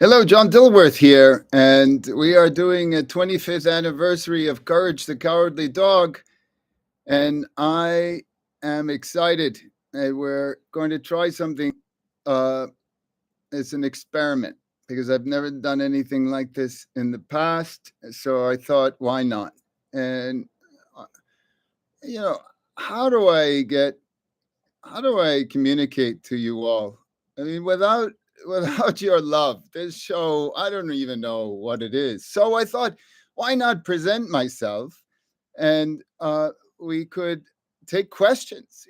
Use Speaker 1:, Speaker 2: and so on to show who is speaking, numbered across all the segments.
Speaker 1: Hello, John Dilworth here, and we are doing a 25th anniversary of Courage the Cowardly Dog, and I am excited. We're going to try something. Uh, it's an experiment because I've never done anything like this in the past, so I thought, why not? And uh, you know, how do I get? How do I communicate to you all? I mean, without your love, this show, I don't even know what it is. So I thought, why not present myself and we could take questions.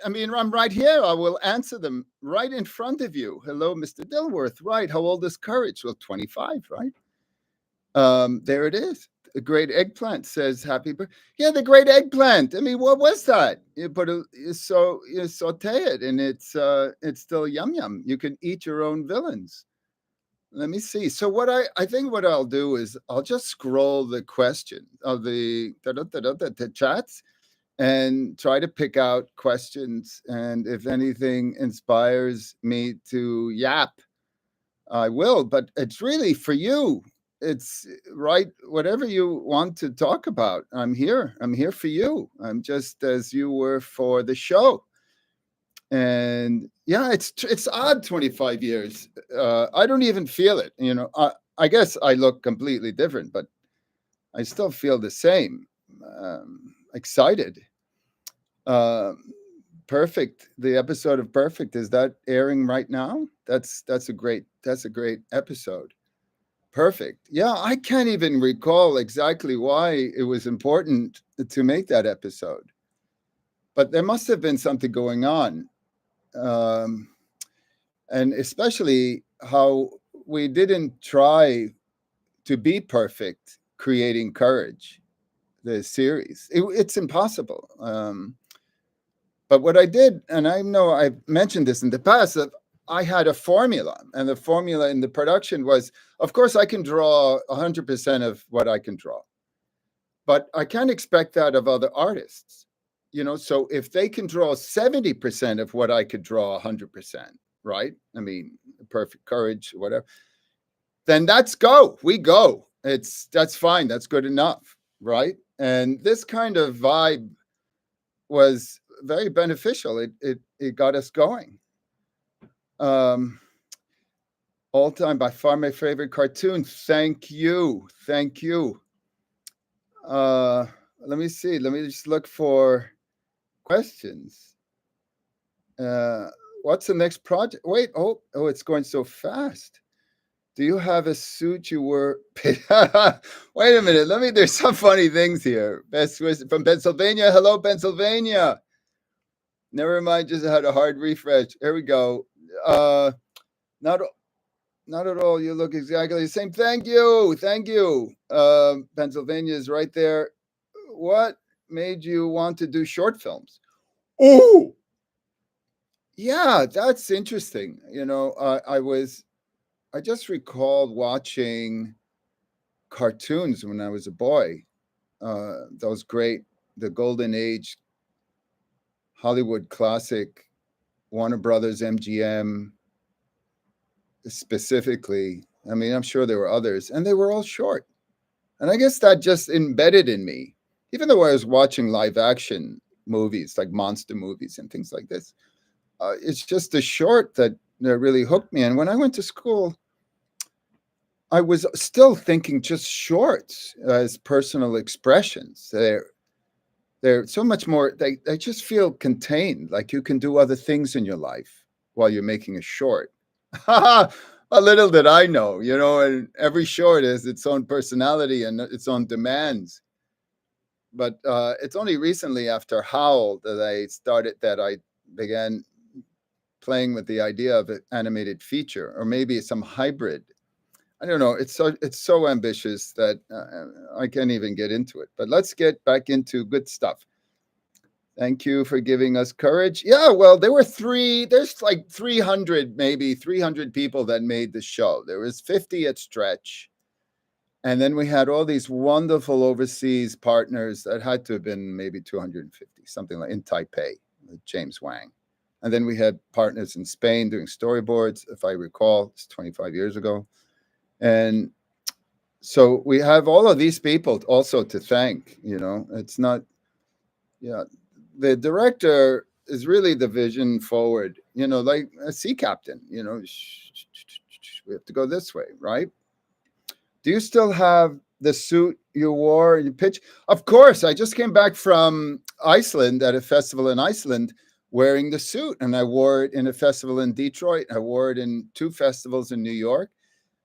Speaker 1: I mean, I'm right here. I will answer them right in front of you. Hello, Mr. Dilworth. Right. How old is Courage? Well, 25, right? There it is. The great eggplant says happy birthday. Yeah, the great eggplant. I mean, what was that? You put you saute it and it's still yum yum. You can eat your own villains. Let me see. So I think what I'll do is I'll just scroll the question of the chats and try to pick out questions. And if anything inspires me to yap, I will. But it's really for you. It's right. Whatever you want to talk about, I'm here. I'm here for you. I'm just as you were for the show. And yeah, it's odd. 25 years. I don't even feel it. I guess I look completely different, but I still feel the same. Excited. Um, Perfect. The episode of Perfect, is that airing right now? That's a great episode. Perfect. Yeah, I can't even recall exactly why it was important to make that episode, but there must have been something going on, um, and especially how we didn't try to be perfect creating Courage, the series. It's impossible. But what I did, and I know I've mentioned this in the past, that I had a formula, and the formula in the production was, of course, I can draw 100% of what I can draw, but I can't expect that of other artists. So if they can draw 70% of what I could draw 100%, right? I mean, perfect Courage, whatever, then we go. That's fine. That's good enough, right? And this kind of vibe was very beneficial. It got us going. Um, All time by far my favorite cartoon. Thank you, thank you. Uh, Let me see. Let me just look for questions. Uh, what's the next project? Wait, oh, it's going so fast. Do you have a suit you were? Wait a minute. There's some funny things here. Best wishes from Pennsylvania. Hello, Pennsylvania. Never mind. Just had a hard refresh. Here we go. Not Not at all. You look exactly the same. Thank you. Thank you. Pennsylvania is right there. What made you want to do short films? Oh, yeah, that's interesting. I just recalled watching cartoons when I was a boy. Those great, the golden age Hollywood classic, Warner Brothers, MGM, specifically. I mean, I'm sure there were others, and they were all short. And I guess that just embedded in me, even though I was watching live action movies like monster movies and things like this. It's just the short that really hooked me. And when I went to school, I was still thinking just shorts as personal expressions. They're so much more, they just feel contained, like you can do other things in your life while you're making a short. A little did I know, and every short has its own personality and its own demands. But it's only recently after Howl that I began playing with the idea of an animated feature, or maybe some hybrid. I don't know. It's so ambitious that I can't even get into it. But let's get back into good stuff. Thank you for giving us courage. Yeah, well, there's like 300, maybe 300 people that made the show. There was 50 at Stretch. And then we had all these wonderful overseas partners that had to have been maybe 250, something like in Taipei, with James Wang. And then we had partners in Spain doing storyboards, if I recall, it's 25 years ago. And so we have all of these people also to thank. It's not, yeah, the director is really the vision forward, like a sea captain, we have to go this way, right? Do you still have the suit you wore in your pitch? Of course. I just came back from Iceland at a festival in Iceland wearing the suit, and I wore it in a festival in Detroit. I wore it in 2 festivals in New York.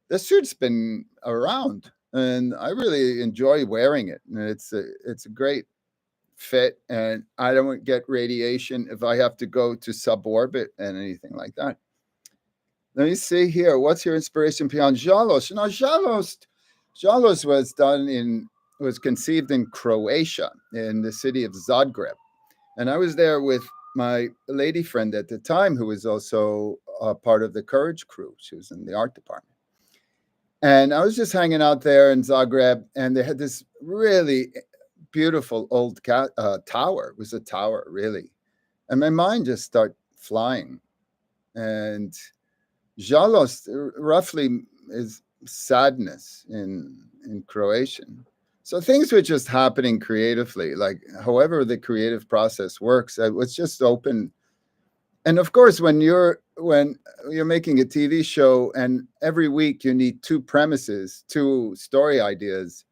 Speaker 1: The suit's been around, and I really enjoy wearing it. And it's a great fit, and I don't get radiation if I have to go to suborbit and anything like that. Let me see here. What's your inspiration beyond Žalost? Žalost was conceived in Croatia, in the city of Zagreb. And I was there with my lady friend at the time, who was also part of the Courage crew. She was in the art department. And I was just hanging out there in Zagreb, and they had this really beautiful old tower. It was a tower, really. And my mind just started flying. And Žalost roughly is sadness in Croatian. So things were just happening creatively, like however the creative process works. I was just open. And of course, when you're making a TV show and every week you need 2 premises, 2 story ideas,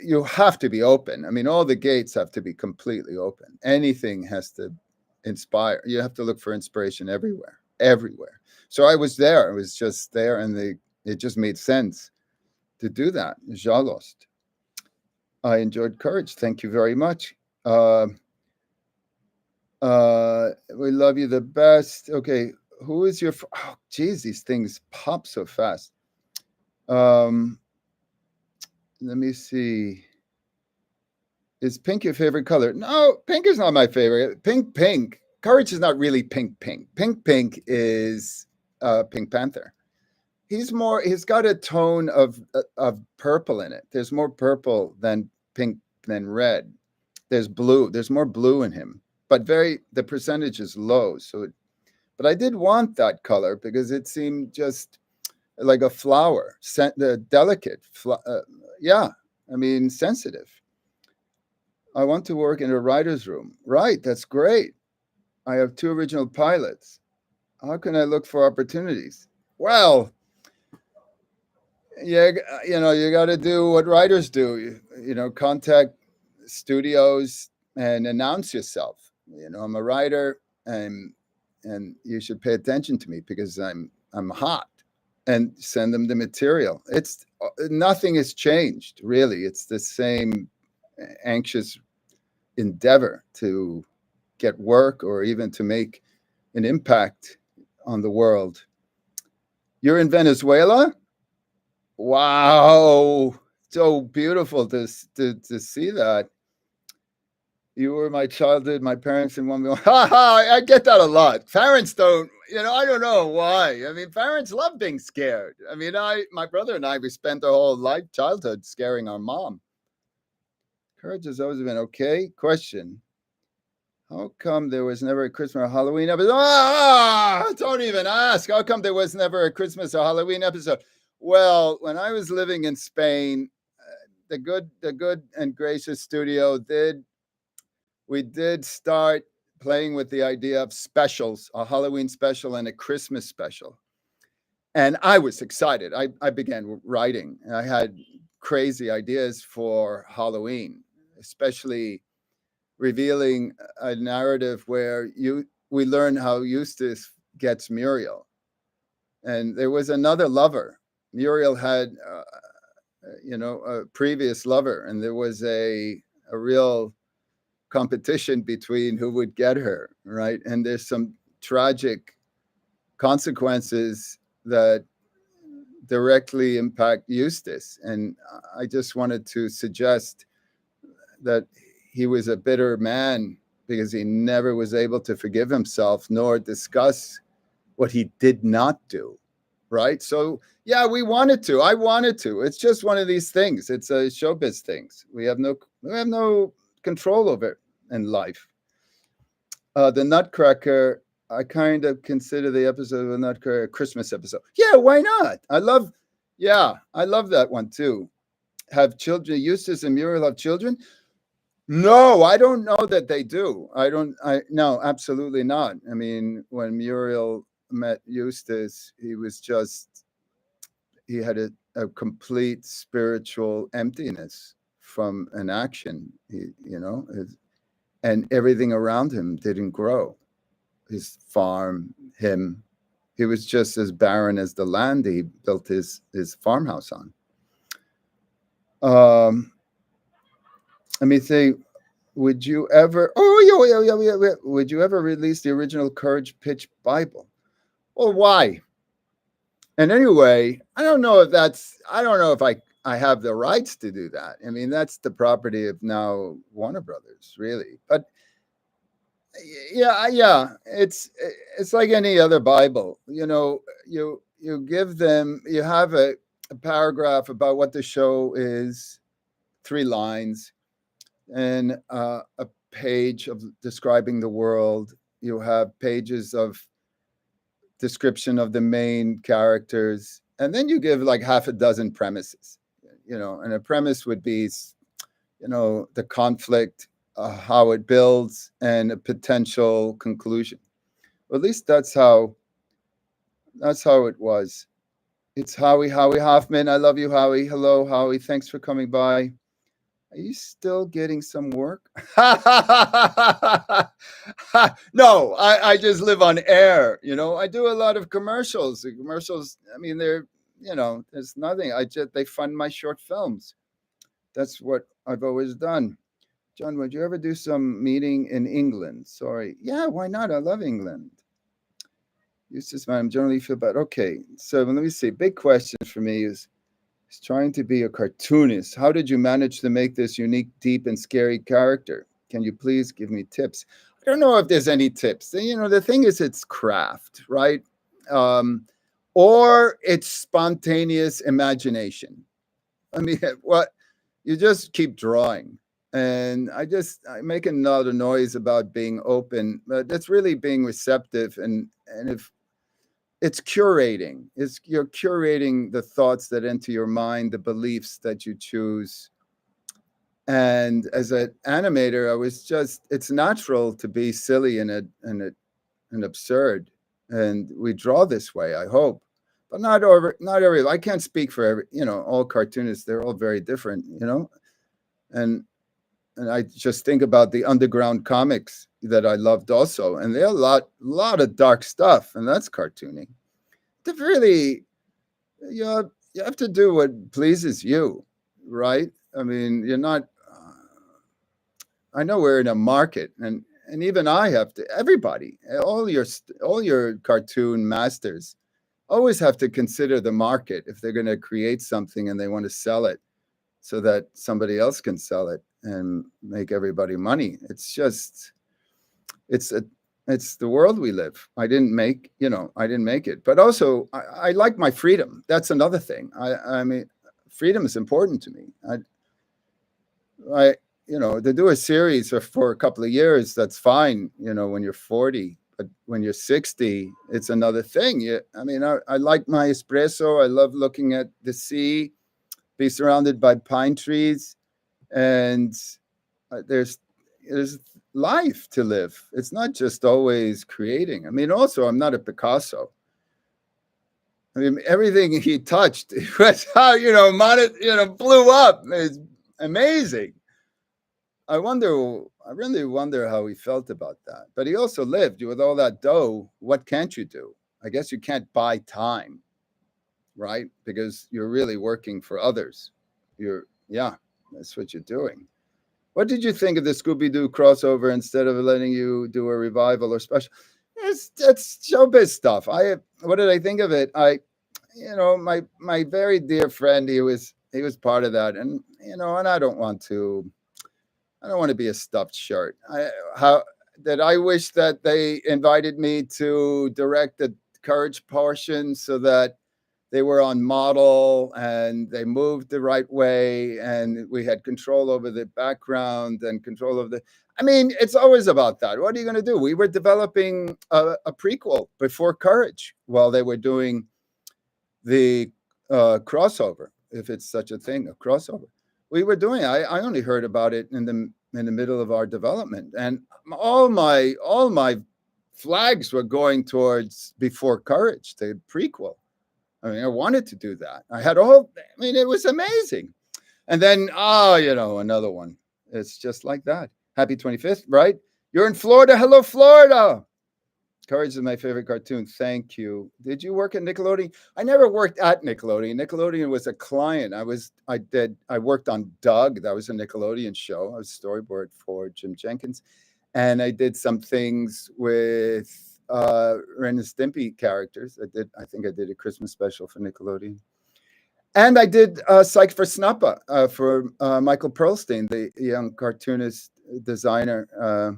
Speaker 1: you have to be open. I mean, all the gates have to be completely open. Anything has to inspire. You have to look for inspiration everywhere. So I was there. I was just there, and it just made sense to do that. Žalost. I enjoyed Courage. Thank you very much. We love you the best. Okay, who is your? Oh, geez, these things pop so fast. Let me see. Is pink your favorite color? No, pink is not my favorite. Pink. Courage is not really pink. Pink is Pink Panther. He's got a tone of purple in it. There's more purple than pink than red. There's blue. There's more blue in him, but the percentage is low. But I did want that color because it seemed just like a flower, delicate. Yeah, I mean, sensitive. I want to work in a writer's room. Right, that's great. I have 2 original pilots. How can I look for opportunities? Well, yeah, you got to do what writers do. Contact studios and announce yourself. I'm a writer, and you should pay attention to me because I'm hot, and send them the material. It's nothing has changed, really. It's the same anxious endeavor to get work or even to make an impact on the world. You're in Venezuela? Wow, so beautiful to see that. You were my childhood, my parents in one million. I get that a lot. Parents don't, I don't know why. I mean, parents love being scared. I mean, my brother and I, we spent our whole childhood scaring our mom. Courage has always been okay. Question. How come there was never a Christmas or Halloween episode? Don't even ask. How come there was never a Christmas or Halloween episode? Well, when I was living in Spain, the good and gracious studio we did start playing with the idea of specials, a Halloween special and a Christmas special. And I was excited. I began writing. I had crazy ideas for Halloween, especially revealing a narrative where we learn how Eustace gets Muriel. And there was another lover. Muriel had, a previous lover, and there was a real competition between who would get her, right? And there's some tragic consequences that directly impact Eustace. And I just wanted to suggest that he was a bitter man because he never was able to forgive himself nor discuss what he did not do, right? So yeah, I wanted to. It's just one of these things. It's a showbiz things. We have no control over it in life. The Nutcracker, I kind of consider the episode of the Nutcracker a Christmas episode. Yeah, why not? I love Yeah, I love that one too. Have children? Eustace and Muriel have children? No, I don't know that they do. I don't. I no, absolutely not. I mean, when Muriel met Eustace, he had a complete spiritual emptiness from an action. And everything around him didn't grow. His farm, him, he was just as barren as the land he built his farmhouse on. Let me think. Would you ever? Oh, yeah. Would you ever release the original Courage Pitch Bible? Well, why? And anyway, I don't know if I have the rights to do that. I mean, that's the property of now Warner Brothers, really. But yeah, it's like any other Bible. You give them, you have a paragraph about what the show is, 3 lines, and a page of describing the world. You have pages of description of the main characters, and then you give like half a dozen premises. And a premise would be, the conflict, how it builds, and a potential conclusion. Well, at least that's how it was. It's Howie Hoffman. I love you, Howie. Hello, Howie. Thanks for coming by. Are you still getting some work? No, I just live on air. I do a lot of commercials. The commercials, I mean, there's nothing. They fund my short films. That's what I've always done. John, would you ever do some meeting in England? Sorry. Yeah, why not? I love England. Eustace, man, generally feel bad. Okay, so let me see. Big question for me is trying to be a cartoonist. How did you manage to make this unique, deep, and scary character? Can you please give me tips? I don't know if there's any tips. The thing is, it's craft, right? Or it's spontaneous imagination. I mean, what you just keep drawing. And I make another noise about being open, but that's really being receptive. And if it's curating, you're curating the thoughts that enter your mind, the beliefs that you choose. And as an animator, it's natural to be silly and absurd. And we draw this way, I hope. But not every, I can't speak for all cartoonists. They're all very different, and I just think about the underground comics that I loved also, and they're a lot of dark stuff, and that's cartooning. To really, you have to do what pleases you, right? I mean, you're not. I know we're in a market, and even I have to. Everybody, all your cartoon masters, always have to consider the market if they're going to create something and they want to sell it, so that somebody else can sell it and make everybody money. It's the world we live. I didn't make it, but also I like my freedom. That's another thing. I mean, freedom is important to me. To do a series for a couple of years, that's fine, when you're 40, but when you're 60, it's another thing. I mean, I like my espresso. I love looking at the sea, be surrounded by pine trees, and there's life to live. It's not just always creating. I mean, also, I'm not a Picasso. I mean, everything he touched was how blew up. It's amazing. I really wonder how he felt about that. But he also lived with all that dough. What can't you do? I guess you can't buy time, right? Because you're really working for others. That's what you're doing. What did you think of the Scooby-Doo crossover instead of letting you do a revival or special? It's showbiz stuff. What did I think of it? My very dear friend, he was part of that, and I don't want to be a stuffed shirt. I wish that they invited me to direct the Courage portion so that they were on model and they moved the right way and we had control over the background and control of I mean, it's always about that. What are you going to do? We were developing a prequel before Courage while they were doing the crossover, if it's such a thing, a crossover. We were doing. I only heard about it in the middle of our development, and all my flags were going towards Before Courage, the prequel. I mean, I wanted to do that. I had all. I mean, it was amazing. And then, another one. It's just like that. Happy 25th, right? You're in Florida. Hello, Florida. Courage is my favorite cartoon. Thank you. Did you work at Nickelodeon? I never worked at Nickelodeon. Nickelodeon was a client. I worked on Doug. That was a Nickelodeon show. I was storyboard for Jim Jenkins. And I did some things with Ren and Stimpy characters. I think I did a Christmas special for Nickelodeon. And I did Psych for Snappa for Michael Perlstein, the young cartoonist designer.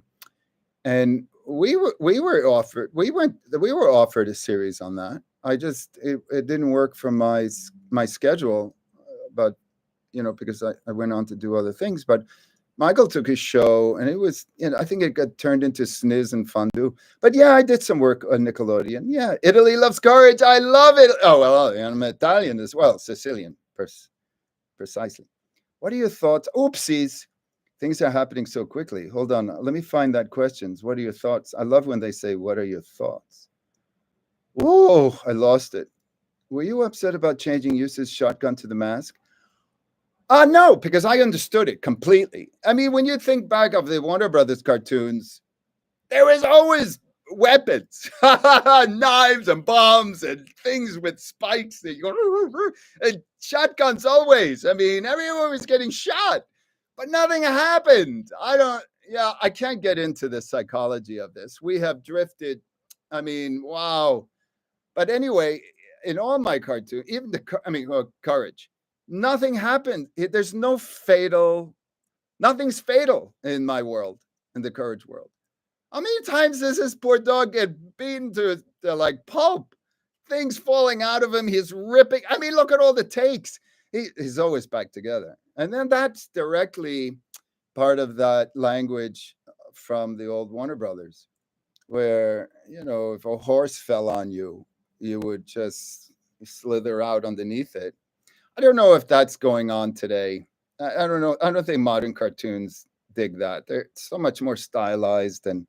Speaker 1: And we were offered a series on that. It didn't work for my schedule, but because I went on to do other things. But Michael took his show, and it was, I think it got turned into Sniz and Fondue. But yeah, I did some work on Nickelodeon. Yeah, Italy loves courage. I love it. Oh, well, I'm Italian as well, Sicilian, precisely. What are your thoughts? Oopsies. Things are happening so quickly. Hold on. Let me find that questions. What are your thoughts? I love when they say, what are your thoughts? Whoa, I lost it. Were you upset about changing Use's shotgun to the mask? No, because I understood it completely. I mean, when you think back of the Warner Brothers cartoons, there was always weapons, knives and bombs and things with spikes that you go, and shotguns always. I mean, everyone was getting shot, but nothing happened. I can't get into the psychology of this. We have drifted. I mean, wow. But anyway, in all my cartoons, even Courage, nothing happened. There's no nothing's fatal in my world, in the Courage world. How many times does this poor dog get beaten to like pulp? Things falling out of him. He's ripping. I mean, look at all the takes. He's always back together. And then that's directly part of that language from the old Warner Brothers, where, if a horse fell on you, you would just slither out underneath it. I don't know if that's going on today. I don't know. I don't think modern cartoons dig that. They're so much more stylized, and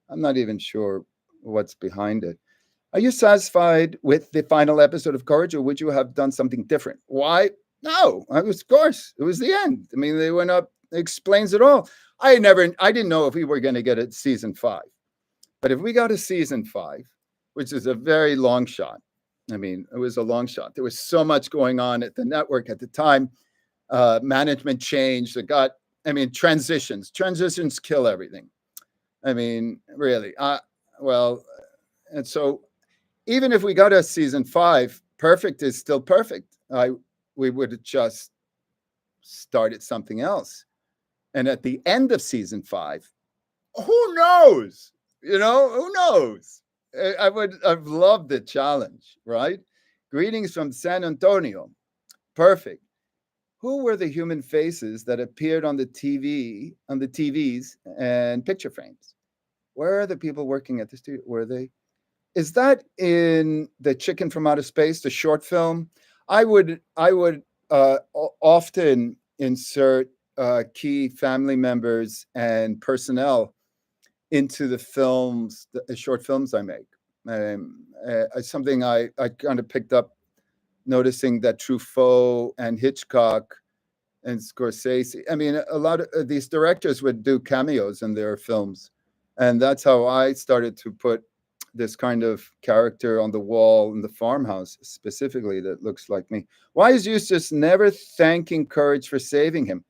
Speaker 1: I'm not even sure what's behind it. Are you satisfied with the final episode of Courage, or would you have done something different? Why? No, of course. It was the end. I mean, they went up, it explains it all. I didn't know if we were going to get a season 5. But if we got a season 5, which is a very long shot, I mean, it was a long shot. There was so much going on at the network at the time. Management changed. Transitions. Transitions kill everything. I mean, really. And so even if we got a season 5, perfect is still perfect. We would have just started something else. And at the end of season 5, who knows? Who knows? I've loved the challenge, right? Greetings from San Antonio. Perfect. Who were the human faces that appeared on the TVs and picture frames? Where are the people working at the studio? Were they? Is that in the Chicken from Outer Space, the short film? I would often insert key family members and personnel into the films, the short films I make. Something I kind of picked up, noticing that Truffaut and Hitchcock and Scorsese, I mean, a lot of these directors would do cameos in their films. And that's how I started to put this kind of character on the wall in the farmhouse, specifically, that looks like me. Why is Eustace never thanking Courage for saving him?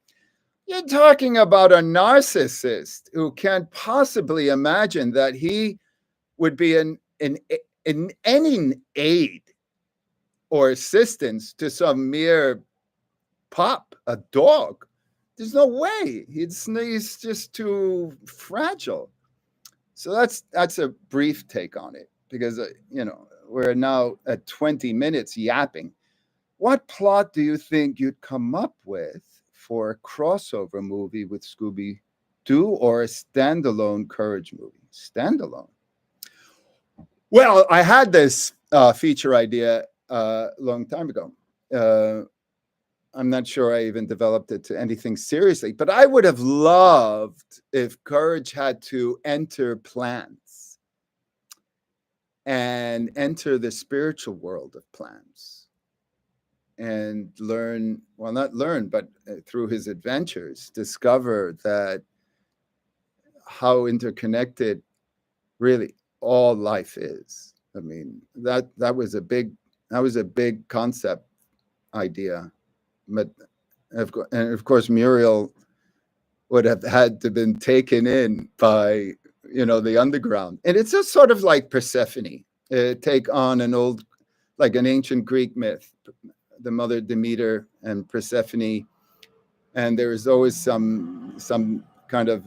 Speaker 1: You're talking about a narcissist who can't possibly imagine that he would be in any aid or assistance to some mere pup, a dog. There's no way. He's just too fragile. So that's a brief take on it, because we're now at 20 minutes yapping. What plot do you think you'd come up with for a crossover movie with Scooby-Doo, or a standalone Courage movie? Standalone. Well, I had this feature idea a long time ago. Uh, I'm not sure I even developed it to anything seriously, but I would have loved if courage had to enter plants and enter the spiritual world of plants and learn, well, not learn, but through his adventures, discover that how interconnected really all life is. I mean, that was a big concept idea, but and of course Muriel would have had to been taken in by the underground, and it's just sort of like Persephone, take on an old, like an ancient Greek myth, the mother Demeter and Persephone, and there is always some kind of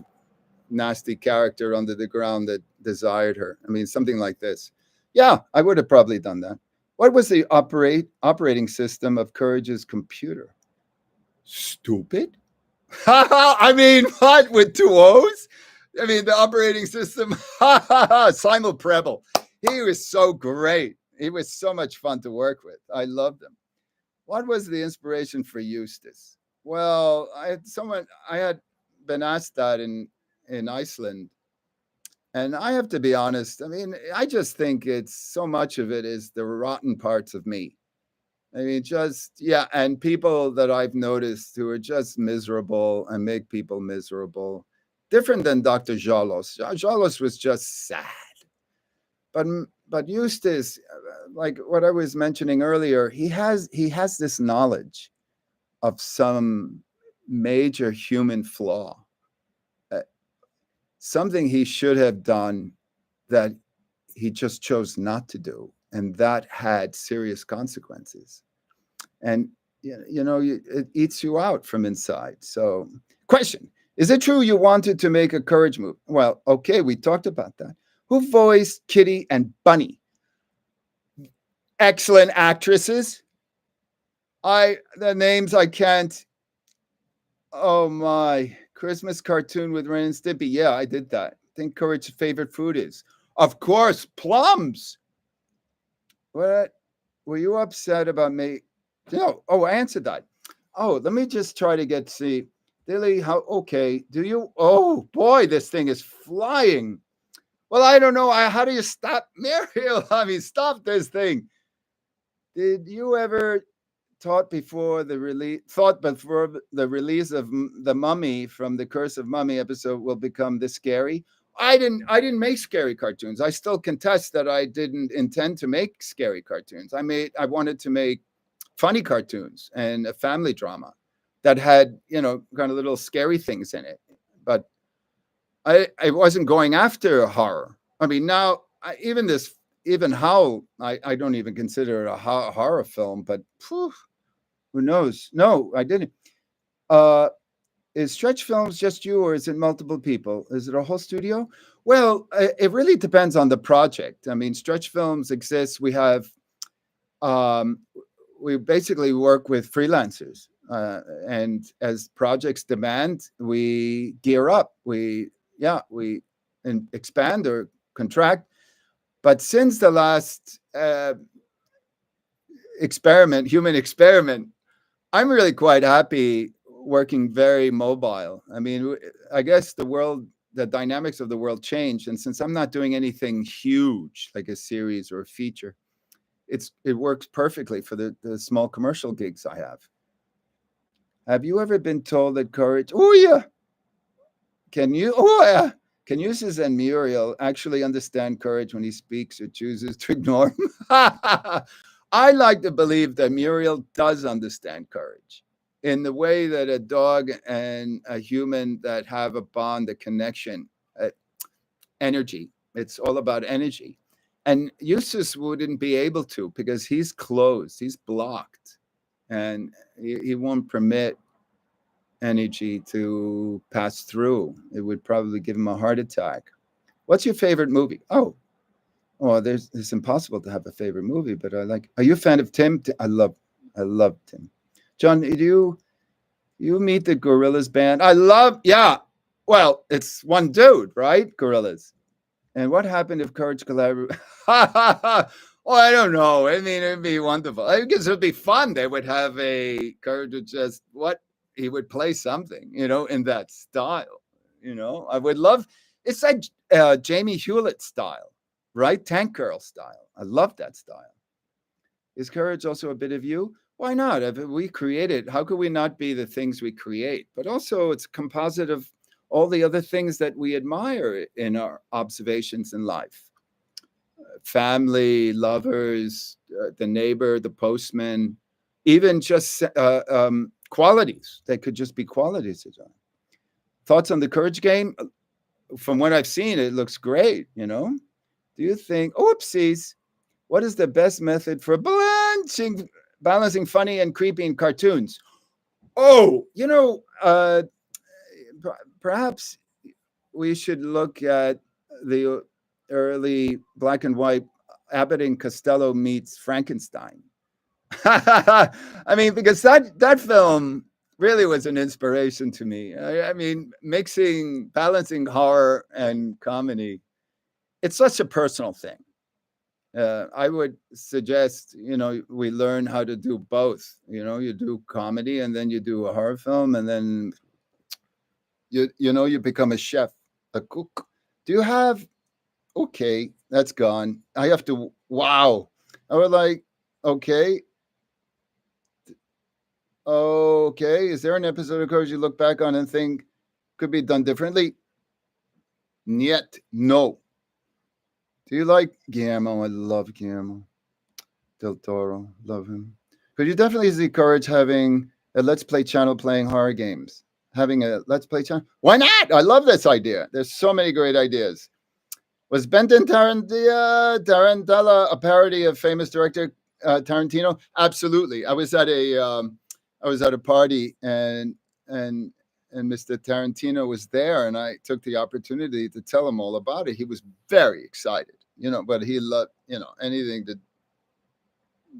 Speaker 1: nasty character under the ground that desired her. I mean, something like this. Yeah, I would have probably done that. What was the operating system of Courage's computer? Stupid. I mean, what, with two O's? I mean, the operating system. Simon Preble. He was so great. He was so much fun to work with. I loved him. What was the inspiration for Eustace? Well, I had been asked that in Iceland. And I have to be honest. I mean, I just think it's so much of it is the rotten parts of me. I mean, yeah. And people that I've noticed who are just miserable and make people miserable, different than Dr. Jalos. Jalos was just sad. But Eustace, like what I was mentioning earlier, he has this knowledge of some major human flaw, something he should have done that he just chose not to do, and that had serious consequences. And it eats you out from inside. So, question: is it true you wanted to make a Courage movie? Well, okay, we talked about that. Who voiced Kitty and Bunny? Excellent actresses. The names I can't. Oh my. Christmas cartoon with Ren and Stimpy. Yeah, I did that. I think Courage's favorite food is, of course, plums. What? Were you upset about me? No. Oh, I answered that. Oh, let me just try to see. Dilly, okay. Do you? Oh, boy, this thing is flying. Well, I don't know. How do you stop Muriel? I mean, stop this thing. Did you ever thought before the release of the Mummy from the Curse of Mummy episode will become this scary? I didn't make scary cartoons. I still contest that I didn't intend to make scary cartoons. I wanted to make funny cartoons and a family drama that had, kind of little scary things in it. But I wasn't going after horror. I mean, now even Howl, I don't even consider it a horror film, but who knows? No, I didn't. Is Stretch Films just you, or is it multiple people? Is it a whole studio? Well, it really depends on the project. I mean, Stretch Films exists. We have, we basically work with freelancers, and as projects demand, we gear up. We expand or contract. But since the last human experiment, I'm really quite happy working very mobile. I mean, I guess the dynamics of the world changed. And since I'm not doing anything huge, like a series or a feature, it works perfectly for the small commercial gigs I have. Have you ever been told that Courage? Oh, yeah. Can Eustace and Muriel actually understand Courage when he speaks or chooses to ignore him? I like to believe that Muriel does understand Courage in the way that a dog and a human that have a bond, a connection, energy. It's all about energy. And Eustace wouldn't be able to because he's closed, he's blocked, and he won't permit energy to pass through. It would probably give him a heart attack. What's your favorite movie? Oh, it's impossible to have a favorite movie, but are you a fan of Tim? I love Tim. John, do you meet the Gorillaz band? Yeah. Well, it's one dude, right? Gorillaz. And what happened if Courage collaborated? Oh, I don't know. I mean, it'd be wonderful. I guess it'd be fun. They would have a Courage with just what he would play something, in that style. I would love. It's like Jamie Hewlett style, right? Tank Girl style. I love that style. Is courage also a bit of you? Why not? If we create it, how could we not be the things we create? But also, it's a composite of all the other things that we admire in our observations in life: family, lovers, the neighbor, the postman, even just qualities. They could just be qualities. Thoughts on the courage game? From what I've seen, it looks great. Do you think, oopsies, what is the best method for balancing funny and creepy in cartoons? Oh, perhaps we should look at the early black and white Abbott and Costello meets Frankenstein. I mean, because that film really was an inspiration to me. I mean, balancing horror and comedy, it's such a personal thing. I would suggest, we learn how to do both. You do comedy and then you do a horror film, and then you become a chef, a cook. Do you have? Okay, that's gone. I have to. Wow. I was like, okay. Okay, is there an episode of Courage you look back on and think could be done differently? Yet, no. Do you like Guillermo? I love Guillermo del Toro. Love him. Could you definitely see Courage having a Let's Play channel playing horror games? Having a Let's Play channel? Why not? I love this idea. There's so many great ideas. Was Benton Tarantella a parody of famous director Tarantino? Absolutely. I was at a party, and Mr. Tarantino was there, and I took the opportunity to tell him all about it. He was very excited, but he loved, anything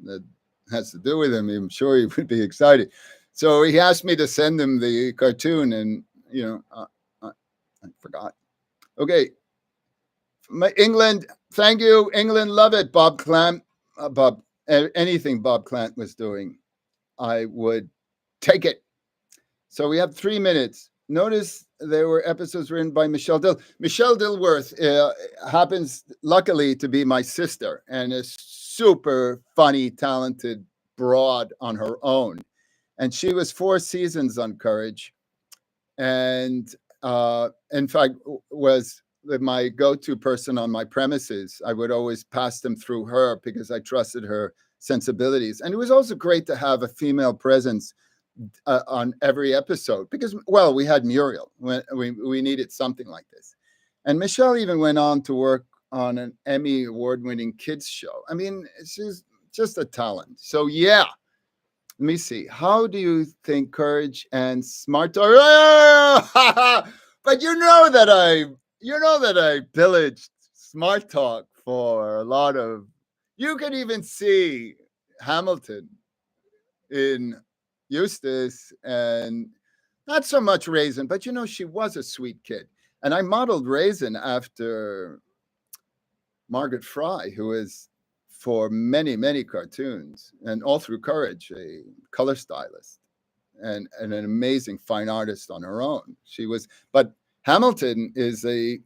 Speaker 1: that has to do with him. I'm sure he would be excited. So he asked me to send him the cartoon, and I forgot. Okay, England, thank you, England, love it. Bob Clant, anything Bob Clant was doing, I would take it. So we have 3 minutes. Notice there were episodes written by Michelle Dilworth happens, luckily, to be my sister, and a super funny, talented broad on her own. And she was 4 seasons on Courage, and in fact was my go-to person on my premises. I would always pass them through her because I trusted her sensibilities. And it was also great to have a female presence on every episode because, well, we had Muriel. We needed something like this. And Michelle even went on to work on an Emmy award-winning kids show. I mean, she's just a talent. So yeah, let me see. How do you think Courage and Smart Talk? But you know that I pillaged Smart Talk for a lot of. You can even see Hamilton in Eustace, and not so much Raisin, but she was a sweet kid. And I modeled Raisin after Margaret Fry, who is for many, many cartoons and all through Courage, a color stylist and an amazing fine artist on her own. But Hamilton is the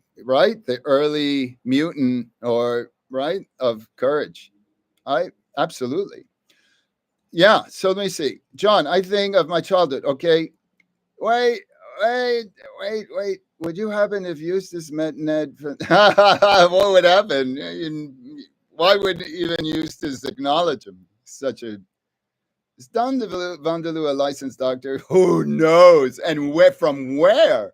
Speaker 1: early mutant of Courage. Absolutely. Yeah, so let me see. John, I think of my childhood. Okay, wait. Would you happen if Eustace met Ned? What would happen? Why would even Eustace acknowledge him? Is Don Vandeloo a licensed doctor? Who knows? And from where?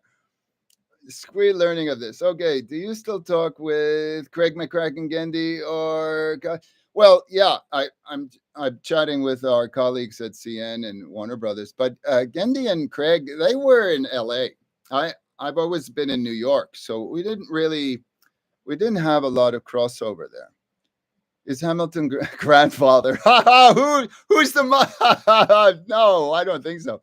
Speaker 1: Squee learning of this. Okay, do you still talk with Craig McCracken Gendy or? Well, yeah, I'm chatting with our colleagues at CN and Warner Brothers, but Gendy and Craig, they were in LA. I've always been in New York, so we didn't have a lot of crossover there. Is Hamilton grandfather? Who's the No, I don't think so.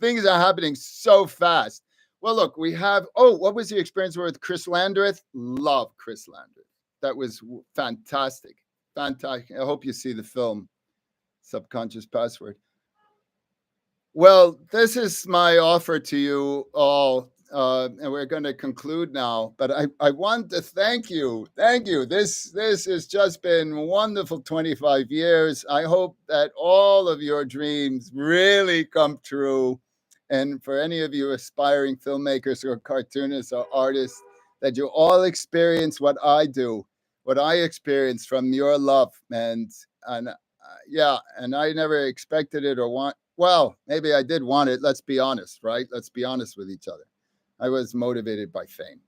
Speaker 1: Things are happening so fast. Well, look, we have. Oh, what was the experience with Chris Landreth? Love Chris Landreth. That was fantastic. fantastic. I hope you see the film, Subconscious Password. Well, this is my offer to you all, and we're going to conclude now. But I want to thank you. Thank you. This has just been wonderful 25 years. I hope that all of your dreams really come true. And for any of you aspiring filmmakers or cartoonists or artists, that you all experience what I do, what I experienced from your love. And yeah, and I never expected it or want. Well, maybe I did want it. Let's be honest, right? Let's be honest with each other. I was motivated by fame,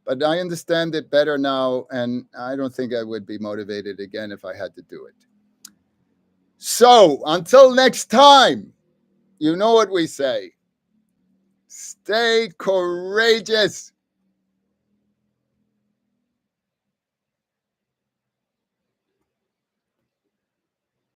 Speaker 1: but I understand it better now, and I don't think I would be motivated again if I had to do it. So until next time, you know what we say: stay courageous.